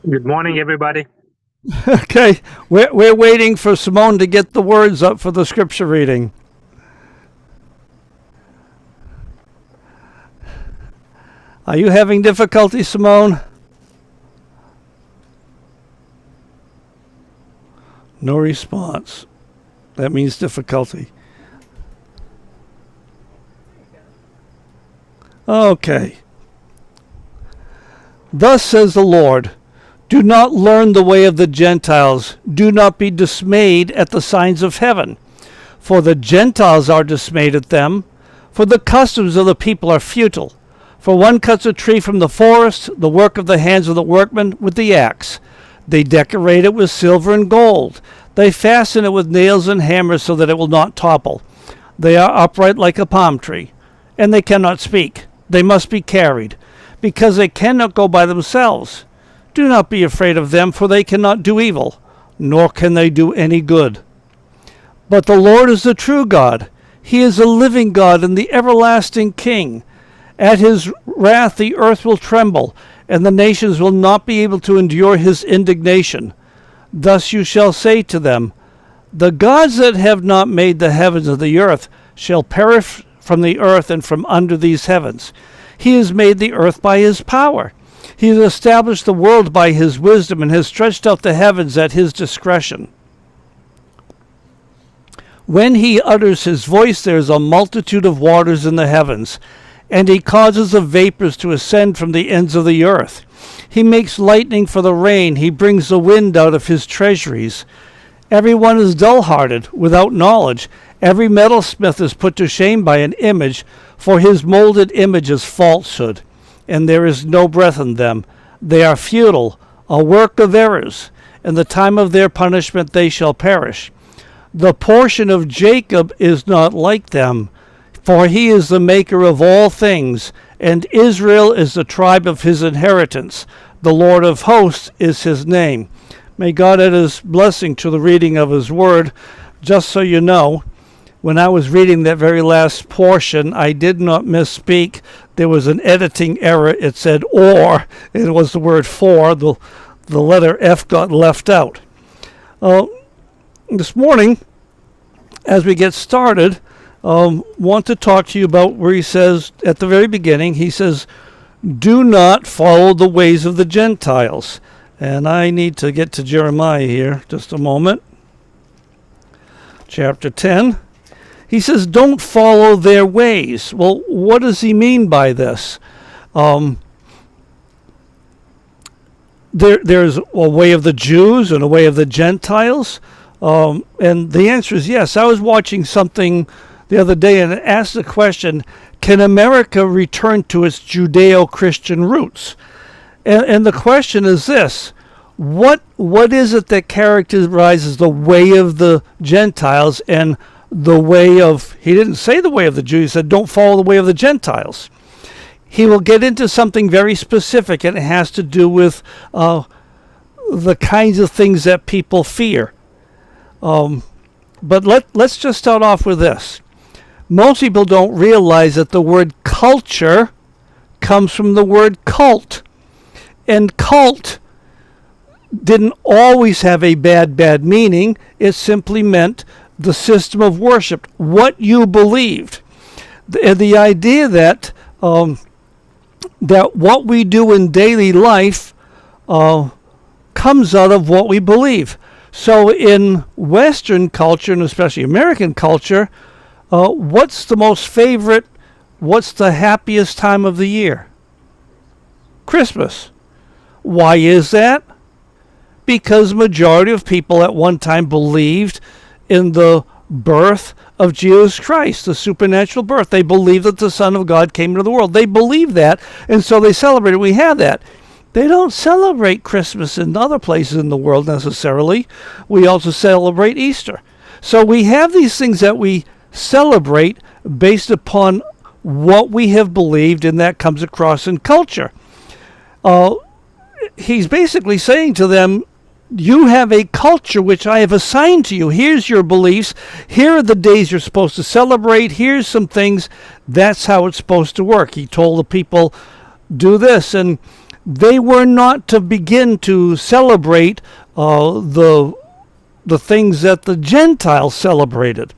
Good morning, everybody. Okay, we're waiting for Simone to get the words up for the scripture reading. Are you having difficulty, Simone? No response. That means difficulty. Okay. Thus says the Lord, do not learn the way of the Gentiles. Do not be dismayed at the signs of heaven. For the Gentiles are dismayed at them. For the customs of the people are futile. For one cuts a tree from the forest, the work of the hands of the workman, with the axe. They decorate it with silver and gold. They fasten it with nails and hammers so that it will not topple. They are upright like a palm tree, and they cannot speak. They must be carried, because they cannot go by themselves. Do not be afraid of them, for they cannot do evil, nor can they do any good. But the Lord is the true God. He is a living God and the everlasting King. At his wrath the earth will tremble, and the nations will not be able to endure his indignation. Thus you shall say to them, the gods that have not made the heavens of the earth shall perish from the earth and from under these heavens. He has made the earth by his power. He has established the world by his wisdom and has stretched out the heavens at his discretion. When he utters his voice, there is a multitude of waters in the heavens, and he causes the vapors to ascend from the ends of the earth. He makes lightning for the rain. He brings the wind out of his treasuries. Everyone is dull-hearted, without knowledge. Every metalsmith is put to shame by an image, for his molded image is falsehood, and there is no breath in them. They are futile, a work of errors. In the time of their punishment they shall perish. The portion of Jacob is not like them, for he is the maker of all things, and Israel is the tribe of his inheritance. The Lord of hosts is his name. May God add his blessing to the reading of his word. Just so you know, when I was reading that very last portion, I did not misspeak. There was an editing error. It said or. It was the word for. The letter F got left out. This morning, as we get started, want to talk to you about where he says, at the very beginning, he says, do not follow the ways of the Gentiles. And I need to get to Jeremiah here, just a moment. Chapter 10. He says, don't follow their ways. Well, what does he mean by this? There's a way of the Jews and a way of the Gentiles. And the answer is yes. I was watching something the other day and it asked the question, can America return to its Judeo-Christian roots? And the question is this, what is it that characterizes the way of the Gentiles and the way of, he didn't say the way of the Jews, he said don't follow the way of the Gentiles. He will get into something very specific, and it has to do with the kinds of things that people fear. But let's just start off with this. Most people don't realize that the word culture comes from the word cult. And cult didn't always have a bad meaning. It simply meant the system of worship, what you believed. The idea that that what we do in daily life comes out of what we believe. So in Western culture, and especially American culture, what's the happiest time of the year? Christmas. Why is that? Because the majority of people at one time believed in the birth of Jesus Christ, the supernatural birth. They believed that the Son of God came into the world. They believed that, and so they celebrated. We have that. They don't celebrate Christmas in other places in the world necessarily. We also celebrate Easter. So we have these things that we celebrate based upon what we have believed, and that comes across in culture. He's basically saying to them, you have a culture which I have assigned to you. Here's your beliefs. Here are the days you're supposed to celebrate. Here's some things. That's how it's supposed to work. He told the people, do this. And they were not to begin to celebrate the things that the Gentiles celebrated.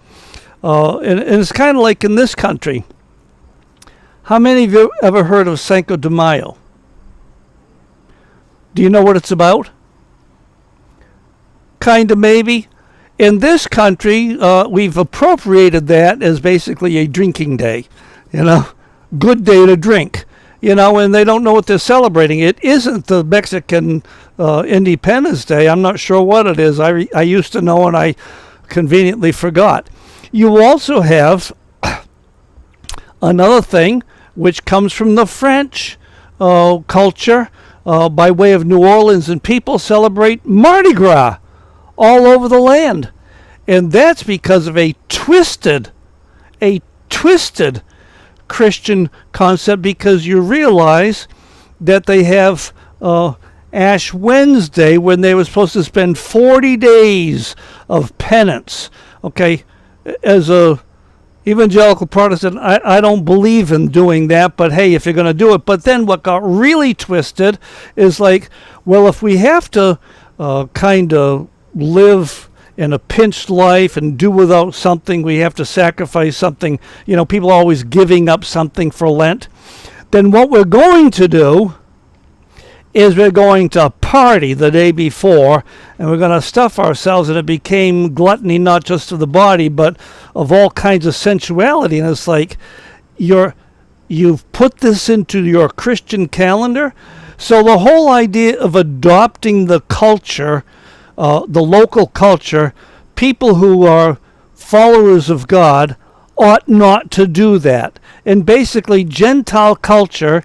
And it's kind of like in this country. How many of you ever heard of Cinco de Mayo? Do you know what it's about? Kind of, maybe. In this country, we've appropriated that as basically a drinking day. Good day to drink. And they don't know what they're celebrating. It isn't the Mexican Independence Day. I'm not sure what it is. I used to know and I conveniently forgot. You also have another thing which comes from the French culture by way of New Orleans, and people celebrate Mardi Gras all over the land. And that's because of a twisted Christian concept, because you realize that they have Ash Wednesday when they were supposed to spend 40 days of penance. Okay, as a evangelical Protestant, I don't believe in doing that, but hey, if you're going to do it. But then what got really twisted is like, well, if we have to kind of live in a pinched life and do without something, we have to sacrifice something. People are always giving up something for Lent. Then what we're going to do is we're going to party the day before, and we're going to stuff ourselves, and it became gluttony not just of the body, but of all kinds of sensuality. And it's like you've put this into your Christian calendar. So the whole idea of adopting the culture, the local culture, people who are followers of God ought not to do that. And basically, Gentile culture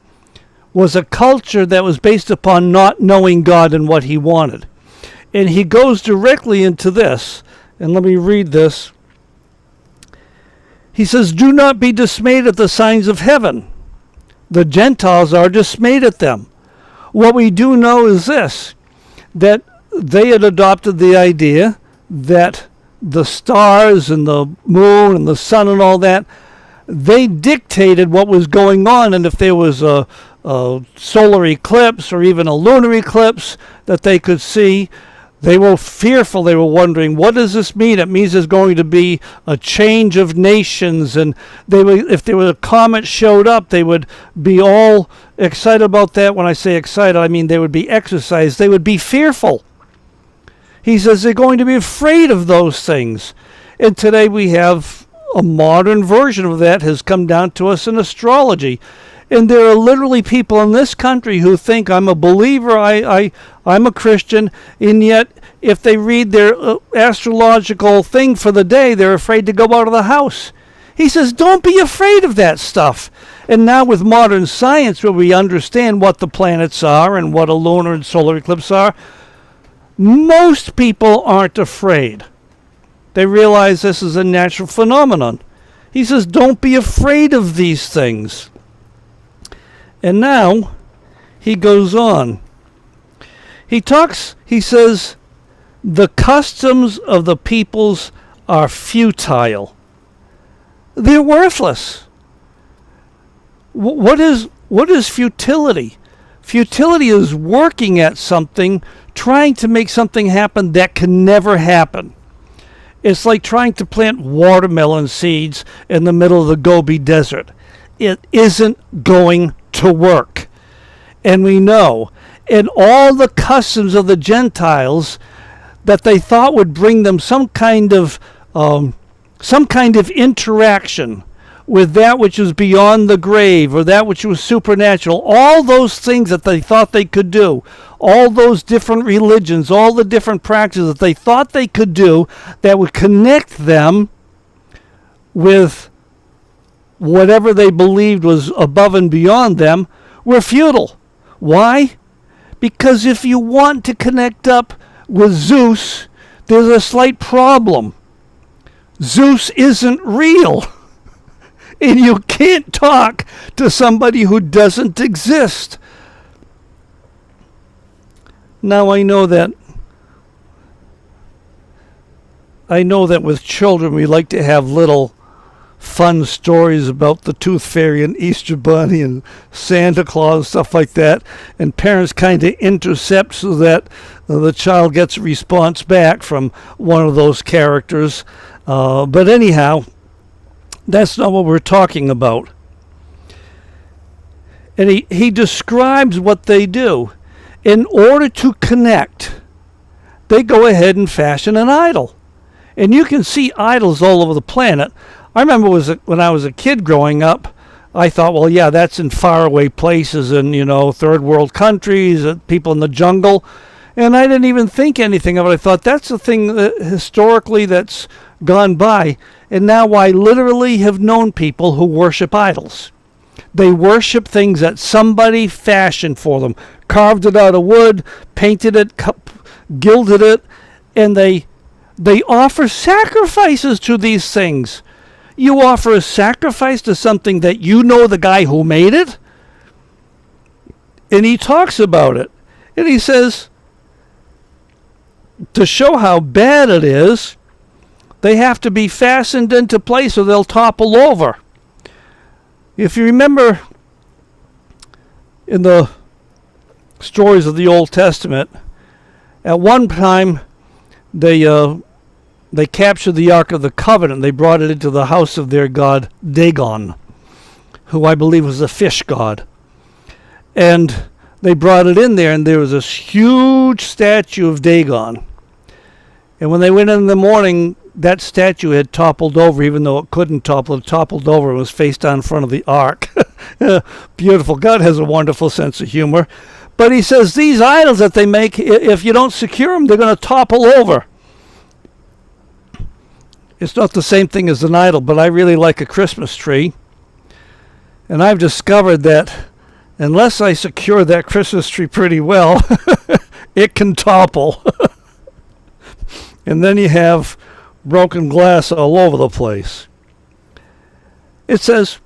was a culture that was based upon not knowing God and what he wanted. And he goes directly into this, and let me read this. He says, "Do not be dismayed at the signs of heaven. The Gentiles are dismayed at them." What we do know is this, that they had adopted the idea that the stars and the moon and the sun and all that, they dictated what was going on. And if there was a solar eclipse or even a lunar eclipse that they could see, they were fearful. They were wondering, what does this mean? It means there's going to be a change of nations. And if there was a comet showed up, they would be all excited about that. When I say excited, I mean they would be exercised. They would be fearful. He says they're going to be afraid of those things. And today we have a modern version of that has come down to us in astrology. And there are literally people in this country who think, I'm a believer, I'm a Christian, and yet if they read their astrological thing for the day, they're afraid to go out of the house. He says, don't be afraid of that stuff. And now with modern science, where we understand what the planets are and what a lunar and solar eclipse are, most people aren't afraid. They realize this is a natural phenomenon. He says, don't be afraid of these things. And now he goes on. He says, the customs of the peoples are futile. They're worthless. What is futility? Futility is working at something, trying to make something happen that can never happen. It's like trying to plant watermelon seeds in the middle of the Gobi Desert. It isn't going to work. And we know in all the customs of the Gentiles that they thought would bring them some kind of interaction with that which was beyond the grave or that which was supernatural. All those things that they thought they could do, all those different religions, all the different practices that they thought they could do that would connect them with whatever they believed was above and beyond them, were futile. Why? Because if you want to connect up with Zeus, there's a slight problem. Zeus isn't real. And you can't talk to somebody who doesn't exist. Now I know that with children we like to have little fun stories about the Tooth Fairy and Easter Bunny and Santa Claus and stuff like that, and parents kind of intercept so that the child gets a response back from one of those characters. But anyhow, that's not what we're talking about. And he describes what they do. In order to connect, they go ahead and fashion an idol. And you can see idols all over the planet. I remember when I was a kid growing up, I thought, well, yeah, that's in faraway places in, third world countries, people in the jungle. And I didn't even think anything of it. I thought that's a thing that historically that's gone by. And now I literally have known people who worship idols. They worship things that somebody fashioned for them, carved it out of wood, painted it, gilded it, and they offer sacrifices to these things. You offer a sacrifice to something that you know the guy who made it? And he talks about it. And he says, to show how bad it is, they have to be fastened into place or they'll topple over. If you remember in the stories of the Old Testament, at one time they captured the Ark of the Covenant. They brought it into the house of their god Dagon, who I believe was a fish god. And they brought it in there, and there was this huge statue of Dagon. And when they went in the morning, that statue had toppled over, even though it couldn't topple. It toppled over and was face down in front of the ark. Beautiful. God has a wonderful sense of humor. But he says these idols that they make, if you don't secure them, they're going to topple over. It's not the same thing as an idol, but I really like a Christmas tree. And I've discovered that unless I secure that Christmas tree pretty well, it can topple. And then you have broken glass all over the place. It says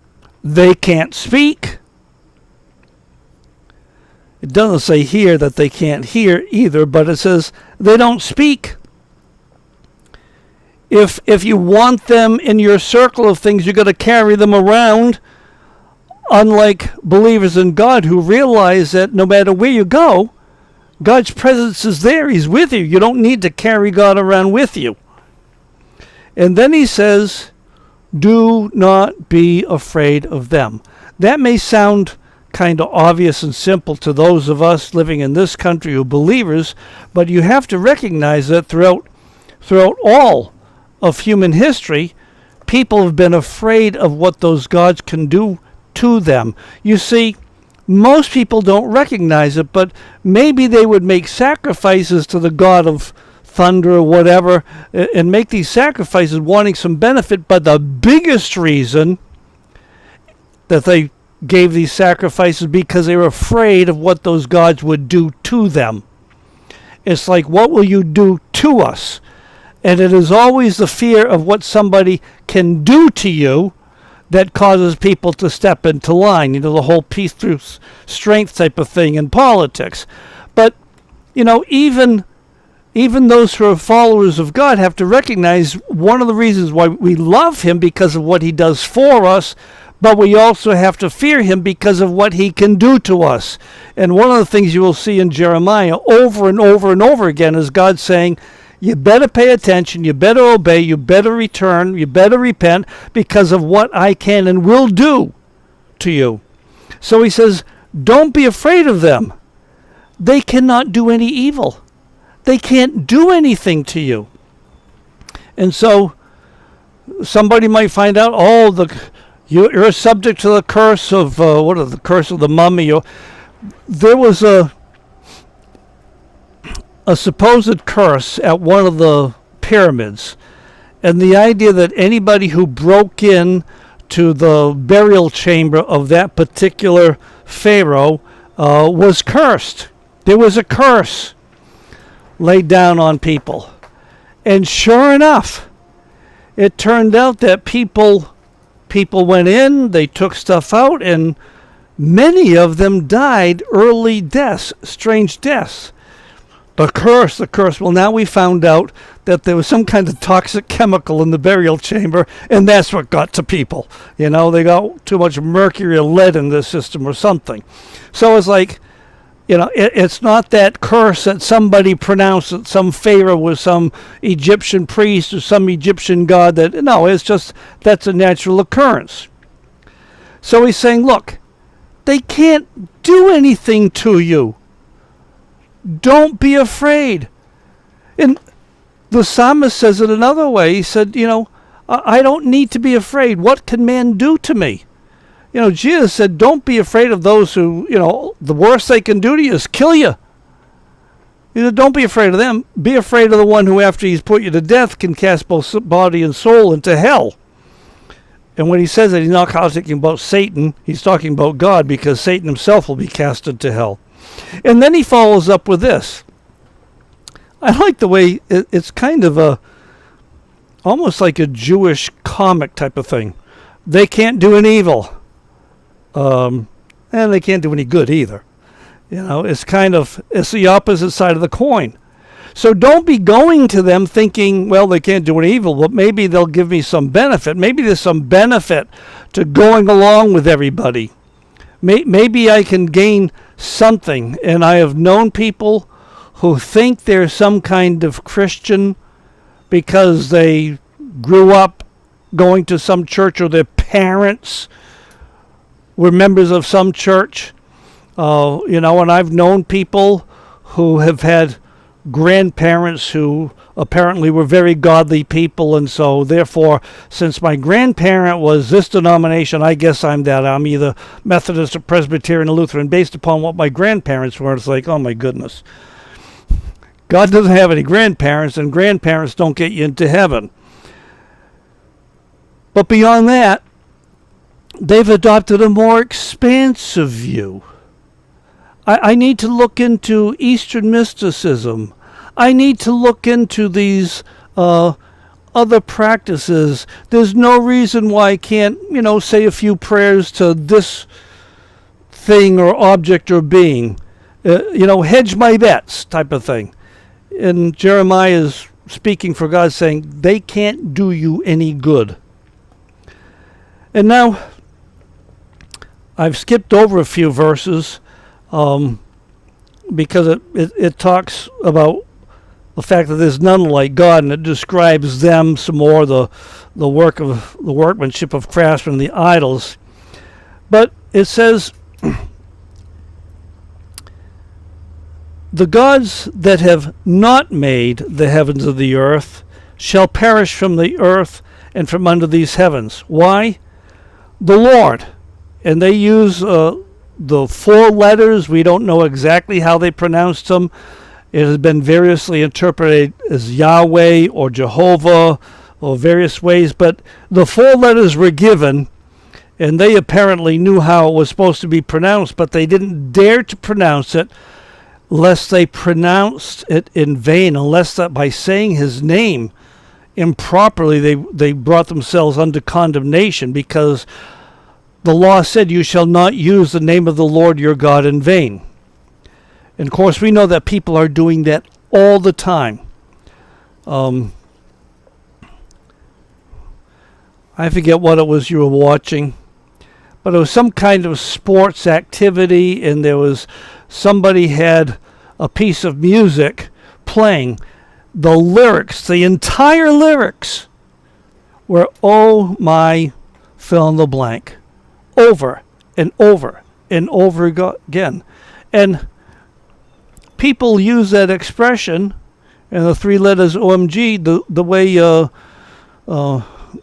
they can't speak. It doesn't say here that they can't hear either, but it says they don't speak. If you want them in your circle of things, you're going to carry them around, unlike believers in God who realize that no matter where you go, God's presence is there. He's with you. You don't need to carry God around with you. And then he says, do not be afraid of them. That may sound kind of obvious and simple to those of us living in this country who are believers, but you have to recognize that throughout all of human history, people have been afraid of what those gods can do to them. You see, most people don't recognize it, but maybe they would make sacrifices to the god of thunder or whatever, and make these sacrifices wanting some benefit, but the biggest reason that they gave these sacrifices because they were afraid of what those gods would do to them. It's like, what will you do to us? And it is always the fear of what somebody can do to you that causes people to step into line. The whole peace through strength type of thing in politics. But, even those who are followers of God have to recognize one of the reasons why we love him because of what he does for us, but we also have to fear him because of what he can do to us. And one of the things you will see in Jeremiah over and over and over again is God saying, you better pay attention, you better obey, you better return, you better repent because of what I can and will do to you. So he says, don't be afraid of them. They cannot do any evil. They can't do anything to you. And so somebody might find out, you're subject to the curse of, the curse of the mummy. There was a supposed curse at one of the pyramids. And the idea that anybody who broke in to the burial chamber of that particular pharaoh was cursed. There was a curse laid down on people. And sure enough, it turned out that people went in, they took stuff out, and many of them died early deaths, strange deaths. The curse, the curse. Well, now we found out that there was some kind of toxic chemical in the burial chamber, and that's what got to people. You know, they got too much mercury or lead in the system or something. So it's like, you know, it's not that curse that somebody pronounced at some pharaoh with some Egyptian priest or some Egyptian god. No, it's just that's a natural occurrence. So he's saying, look, they can't do anything to you. Don't be afraid. And the psalmist says it another way. He said, you know, I don't need to be afraid. What can man do to me? You know, Jesus said, don't be afraid of those who, you know, the worst they can do to you is kill you. You know, don't be afraid of them. Be afraid of the one who, after he's put you to death, can cast both body and soul into hell. And when he says that, he's not talking about Satan. He's talking about God, because Satan himself will be cast into hell. And then he follows up with this. I like the way it's kind of almost like a Jewish comic type of thing. They can't do any evil. And they can't do any good either. You know, it's the opposite side of the coin. So don't be going to them thinking, well, they can't do any evil, but maybe they'll give me some benefit. Maybe there's some benefit to going along with everybody. Maybe I can gain something. And I have known people who think they're some kind of Christian because they grew up going to some church, or their parents were members of some church. You know, and I've known people who have had grandparents who apparently were very godly people, and so therefore, since my grandparent was this denomination, I guess I'm that. I'm either Methodist or Presbyterian or Lutheran based upon what my grandparents were. It's like, oh my goodness. God doesn't have any grandparents, and grandparents don't get you into heaven. But beyond that, they've adopted a more expansive view. I need to look into Eastern mysticism. I need to look into these other practices. There's no reason why I can't, you know, say a few prayers to this thing or object or being. You know, hedge my bets type of thing. And Jeremiah is speaking for God, saying they can't do you any good. And now I've skipped over a few verses because it talks about the fact that there's none like God, and it describes them some more, the workmanship of craftsmen, the idols. But it says, the gods that have not made the heavens of the earth shall perish from the earth and from under these heavens. Why? The Lord. And they use the 4 letters. We don't know exactly how they pronounced them. It has been variously interpreted as Yahweh or Jehovah or various ways, but the 4 letters were given, and they apparently knew how it was supposed to be pronounced, but they didn't dare to pronounce it lest they pronounced it in vain, unless that by saying his name improperly they brought themselves under condemnation, because the law said, you shall not use the name of the Lord your God in vain. And of course, we know that people are doing that all the time. I forget what it was you were watching, but it was some kind of sports activity, and there was somebody had a piece of music playing. The lyrics, the entire lyrics, were, oh my, fill in the blank, over and over and over again. And people use that expression, and the 3 letters OMG, the way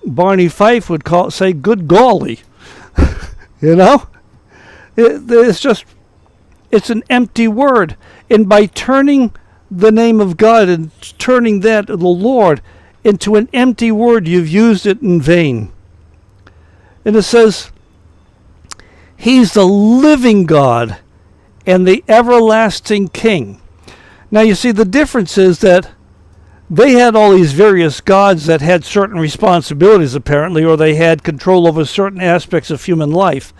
Barney Fife would say, good golly. You know? It's an empty word. And by turning the name of God and turning that, the Lord, into an empty word, you've used it in vain. And it says, He's the living God and the everlasting King. Now you see, the difference is that they had all these various gods that had certain responsibilities apparently, or they had control over certain aspects of human life,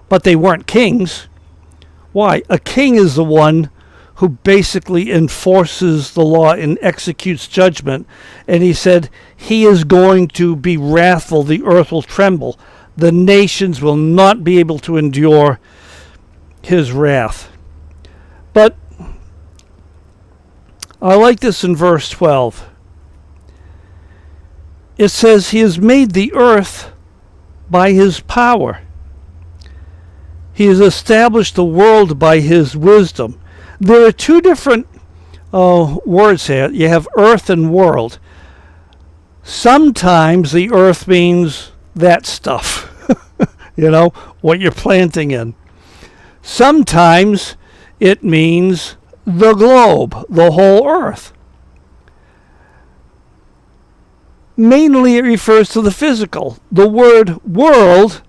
but they weren't kings. Why? A king is the one who basically enforces the law and executes judgment. And he said, he is going to be wrathful. The earth will tremble. The nations will not be able to endure his wrath. But I like this in verse 12. It says, he has made the earth by his power. He has established the world by his wisdom. There are two different words here. You have earth and world. Sometimes the earth means that stuff, what you're planting in. Sometimes it means the globe, the whole earth. Mainly it refers to the physical. The word world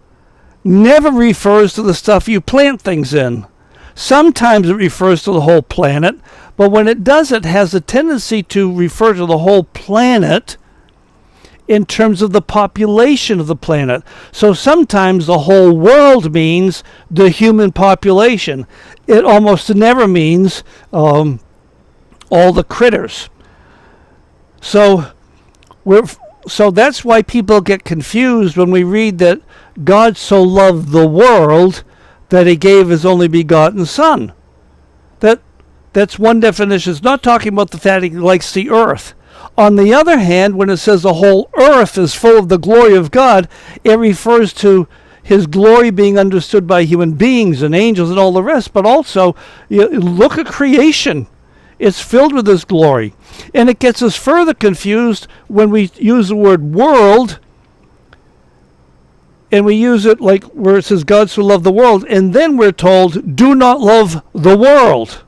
never refers to the stuff you plant things in. Sometimes it refers to the whole planet, but when it does, it has a tendency to refer to the whole planet in terms of the population of the planet. So sometimes the whole world means the human population. It almost never means all the critters. So that's why people get confused when we read that God so loved the world that he gave his only begotten Son. That's one definition. It's not talking about the fact he likes the earth. On the other hand, when it says the whole earth is full of the glory of God, it refers to his glory being understood by human beings and angels and all the rest. But also, look at creation. It's filled with his glory. And it gets us further confused when we use the word world, and we use it like where it says God so loved the world, and then we're told, do not love the world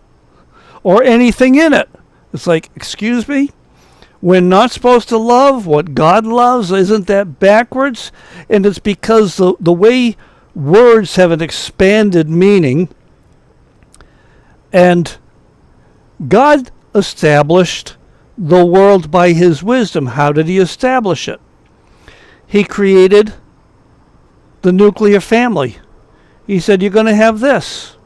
or anything in it. It's like, excuse me? We're not supposed to love what God loves? Isn't that backwards? And it's because the way words have an expanded meaning, and God established the world by his wisdom. How did he establish it? He created the nuclear family. He said, you're going to have this.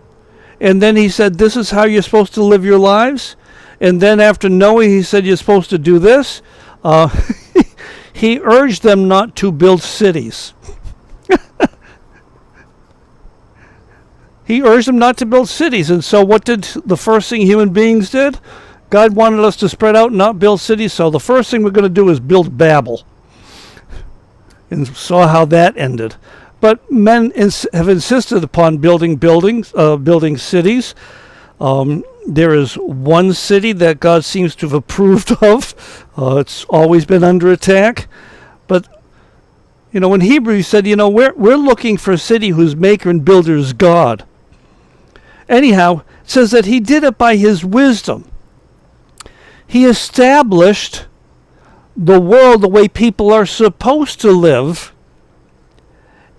And then he said, this is how you're supposed to live your lives. And then after Noah, he said, you're supposed to do this. He urged them not to build cities. He urged them not to build cities. And so what did the first thing human beings did? God wanted us to spread out and not build cities. So the first thing we're going to do is build Babel. And saw how that ended. But men have insisted upon building cities. There is one city that God seems to have approved of. It's always been under attack. But, in Hebrew he said, we're looking for a city whose maker and builder is God. Anyhow, it says that he did it by his wisdom. He established the world the way people are supposed to live,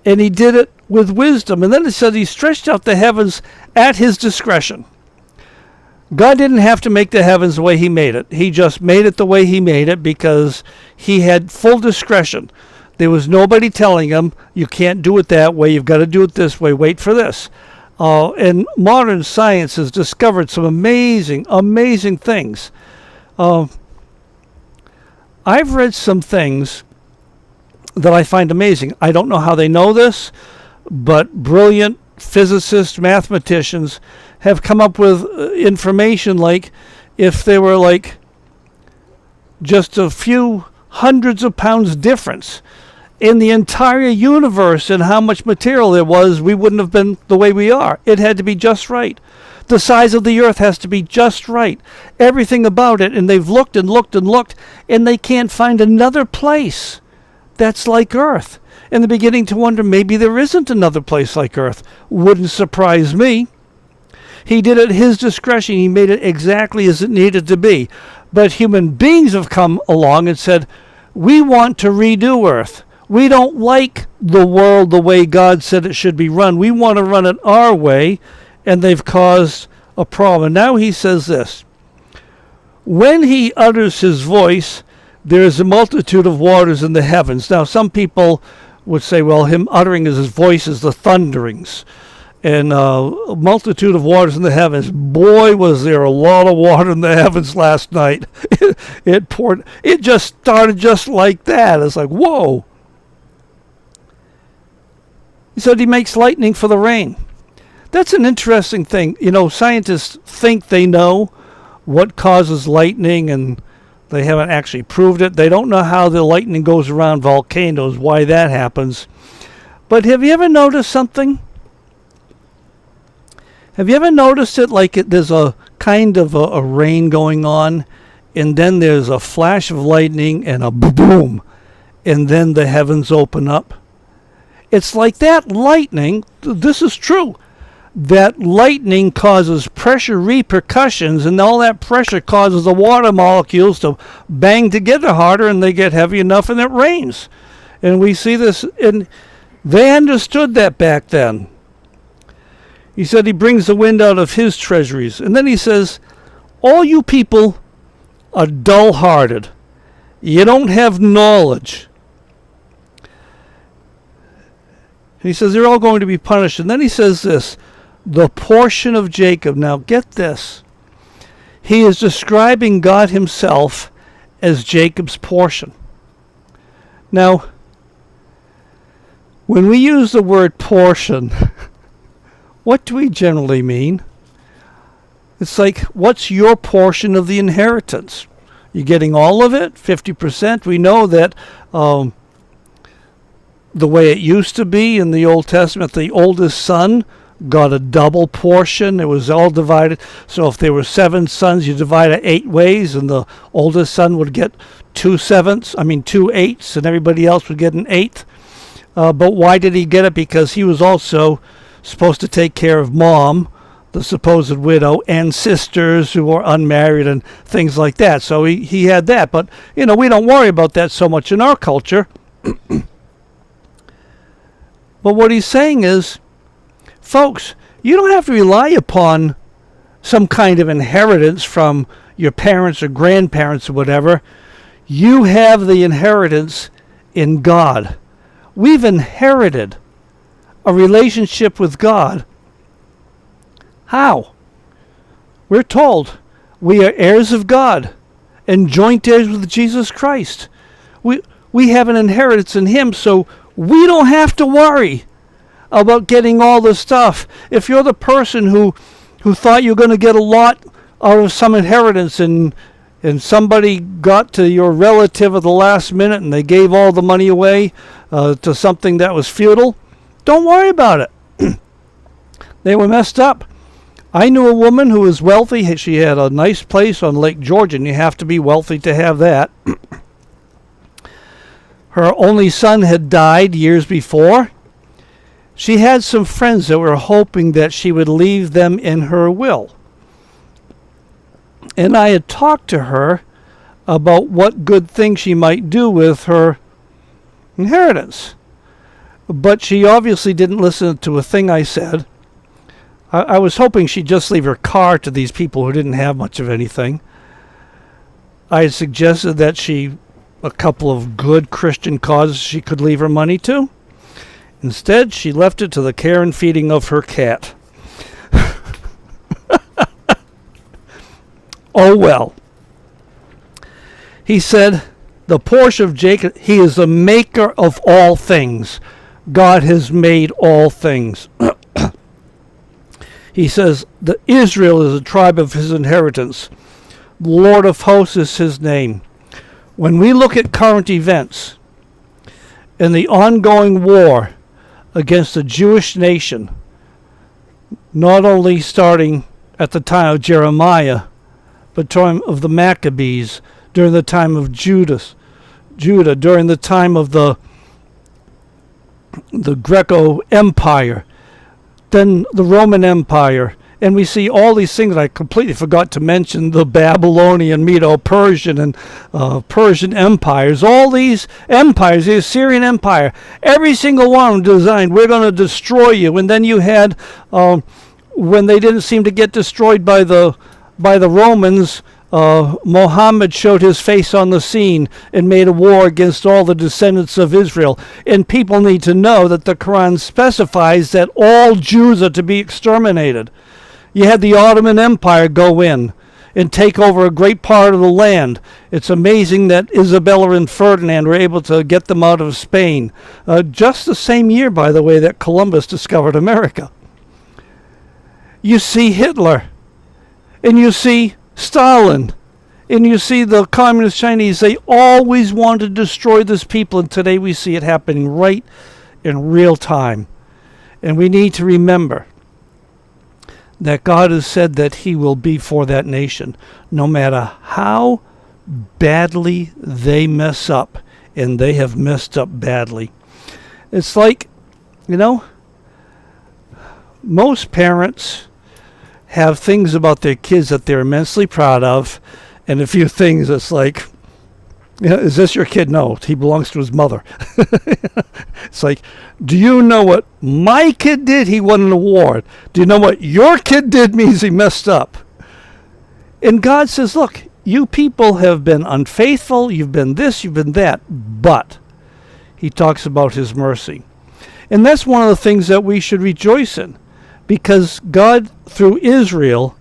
and he did it with wisdom. And then it said he stretched out the heavens at his discretion. God didn't have to make the heavens the way he made it. He just made it the way he made it because he had full discretion. There was nobody telling him, you can't do it that way, you've got to do it this way, wait for this. And modern science has discovered some amazing, amazing things. I've read some things that I find amazing. I don't know how they know this, but brilliant physicists, mathematicians have come up with information like if there were like just a few hundreds of pounds difference in the entire universe and how much material there was, we wouldn't have been the way we are. It had to be just right. The size of the earth has to be just right. Everything about it, and they've looked and looked and looked, and they can't find another place that's like Earth. And they're beginning to wonder, maybe there isn't another place like Earth. Wouldn't surprise me. He did it at his discretion. He made it exactly as it needed to be. But human beings have come along and said, we want to redo Earth. We don't like the world the way God said it should be run. We want to run it our way, and they've caused a problem. And now he says this, when he utters his voice, there is a multitude of waters in the heavens. Now, some people would say, well, him uttering his voice is the thunderings. and a multitude of waters in the heavens. Boy, was there a lot of water in the heavens last night. It poured. It just started just like that. It's like, whoa. He said he makes lightning for the rain. That's an interesting thing. You know, scientists think they know what causes lightning, and they haven't actually proved it. They don't know how the lightning goes around volcanoes, why that happens. But have you ever noticed something? Have you ever noticed it like there's a kind of a rain going on, and then there's a flash of lightning and a boom, and then the heavens open up? It's like that lightning, this is true, that lightning causes pressure repercussions, and all that pressure causes the water molecules to bang together harder, and they get heavy enough, and it rains. And we see this, and they understood that back then. He said he brings the wind out of his treasuries. And then he says, all you people are dull-hearted. You don't have knowledge. And he says they're all going to be punished. And then he says this, the portion of Jacob. Now get this. He is describing God himself as Jacob's portion. Now, when we use the word portion, what do we generally mean? It's like, what's your portion of the inheritance? You getting all of it? 50%? We know that the way it used to be in the Old Testament, the oldest son got a double portion. It was all divided. So if there were 7 sons, you divide it 8 ways, and the oldest son would get 2 eighths, and everybody else would get an eighth. But why did he get it? Because he was also supposed to take care of mom, the supposed widow, and sisters who were unmarried and things like that. So he had that. But, you know, we don't worry about that so much in our culture. But what he's saying is, folks, you don't have to rely upon some kind of inheritance from your parents or grandparents or whatever. You have the inheritance in God. We've inherited a relationship with God. How? We're told we are heirs of God and joint heirs with Jesus Christ. We have an inheritance in him, so we don't have to worry about getting all the stuff. If you're the person who thought you were going to get a lot out of some inheritance, and somebody got to your relative at the last minute and they gave all the money away to something that was futile, don't worry about it. They were messed up. I knew a woman who was wealthy. She had a nice place on Lake George, and you have to be wealthy to have that. Her only son had died years before. She had some friends that were hoping that she would leave them in her will. And I had talked to her about what good thing she might do with her inheritance. But she obviously didn't listen to a thing I said. I was hoping she'd just leave her car to these people who didn't have much of anything. I had suggested that a couple of good Christian causes she could leave her money to. Instead, she left it to the care and feeding of her cat. Oh well. He said, the portion of Jacob, he is the maker of all things. God has made all things. He says, the Israel is a tribe of his inheritance. The Lord of hosts is his name. When we look at current events and the ongoing war against the Jewish nation, not only starting at the time of Jeremiah, but time of the Maccabees, during the time of Judah, during the time of the Greco Empire, then the Roman Empire, and we see all these things that I completely forgot to mention, the Babylonian, Medo-Persian, and Persian empires, all these empires, the Assyrian Empire, every single one designed, we're going to destroy you. And then you had, when they didn't seem to get destroyed by the Romans, Muhammad showed his face on the scene and made a war against all the descendants of Israel. And people need to know that the Quran specifies that all Jews are to be exterminated. You had the Ottoman Empire go in and take over a great part of the land. It's amazing that Isabella and Ferdinand were able to get them out of Spain. Just the same year, by the way, that Columbus discovered America. You see Hitler, and you see Stalin, and you see the communist Chinese. They always want to destroy this people, and today we see it happening right in real time. And we need to remember that God has said that he will be for that nation, no matter how badly they mess up, and they have messed up badly. It's like, most parents have things about their kids that they're immensely proud of, and a few things it's like, is this your kid? No, he belongs to his mother. It's like, do you know what my kid did? He won an award. Do you know what your kid did? Means he messed up. And God says, look, you people have been unfaithful. You've been this, you've been that. But he talks about his mercy. And that's one of the things that we should rejoice in, because God, through Israel,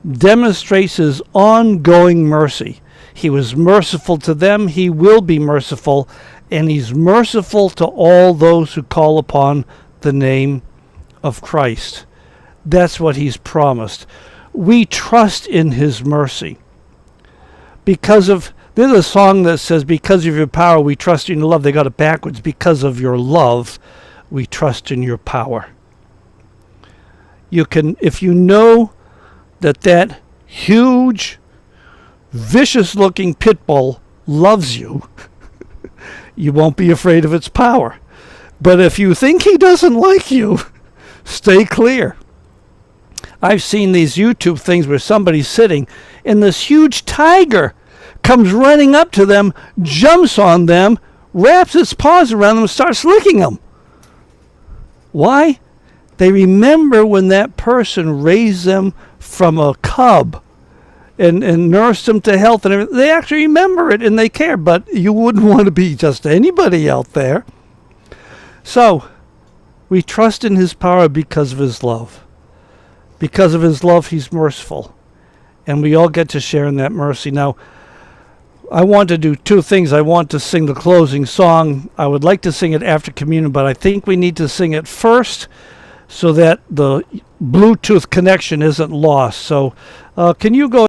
demonstrates his ongoing mercy. He was merciful to them. He will be merciful. And he's merciful to all those who call upon the name of Christ. That's what he's promised. We trust in his mercy. There's a song that says, because of your power, we trust in your love. They got it backwards. Because of your love, we trust in your power. If you know that huge, vicious-looking pit bull loves you, you won't be afraid of its power. But if you think he doesn't like you, stay clear. I've seen these YouTube things where somebody's sitting and this huge tiger comes running up to them, jumps on them, wraps its paws around them, and starts licking them. Why? They remember when that person raised them from a cub and nursed them to health and everything. They actually remember it and they care, but you wouldn't want to be just anybody out there. So, we trust in his power because of his love. Because of his love, he's merciful. And we all get to share in that mercy. Now, I want to do two things. I want to sing the closing song. I would like to sing it after communion, but I think we need to sing it first so that the Bluetooth connection isn't lost. So, can you go